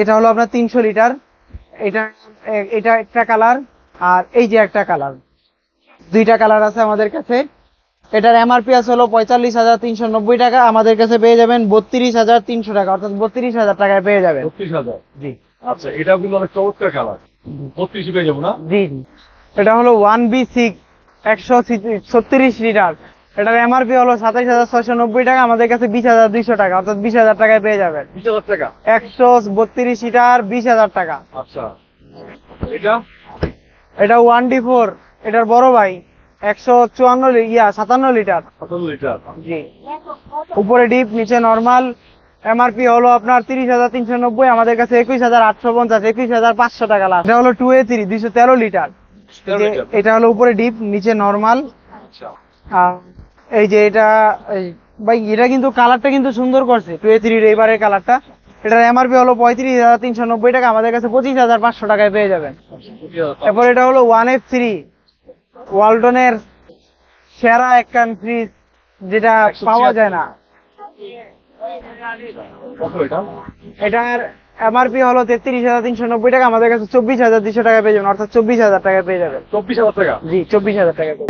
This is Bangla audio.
এটা হলো আপনার 300 লিটার। এটা এটা একটা কালার, আর এই যে একটা কালার, দুইটা কালার আছে আমাদের কাছে। এটার এমআরপি আছে হলো 45,390 টাকা, আমাদের কাছে পেয়ে যাবেন 32,300 টাকা, অর্থাৎ 32,000 টাকায় পেয়ে যাবেন। 32,000। জি আচ্ছা, এটা কিন্তু অনেক চমৎকার কালার। 32 পেয়ে যাবো না? জি জি। এটা হলো 1B6 136 লিটার। এটার এমআরপি হলো 27,690 টাকা, আমাদের কাছে 20,200 টাকা, অর্থাৎ 20,000 টাকায় পেয়ে যাবেন। 20,000 টাকা। 132 লিটার 20,000 টাকা। আচ্ছা, এটা এটা 1D4, এটার বড় ভাই, 57 লিটার। 17 লিটার। জি, উপরে ডিপ নিচে নরমাল। এমআরপি হলো আপনার 30,390, আমাদের কাছে 21,850, 21,500 টাকা লাস্ট। এটা হলো 2A3 213 লিটার। এই যে এটা হলো উপরে ডিপ নিচে নরমাল। আচ্ছা, এই যে এটা ভাই, এটা কিন্তু কালারটা কিন্তু সুন্দর করছে 2A3 এবারের কালারটা। এটার এমআরপি হলো 35,390 টাকা, আমাদের কাছে 25,500 টাকায় পেয়ে যাবেন। 20,000। এরপর এটা হলো 1F3 ওয়ালটনের সেরা একখান ফ্রিজ, যেটা পাওয়া যায় না। কত এটা? এটার এমআরপি হলো 33,390 টাকা, আমাদের কাছে 24,200 টাকা পেয়ে যাবেন, অর্থাৎ 24,000 টাকা পেয়ে যাবেন। 24,000 টাকা। জি, 24,000 টাকা।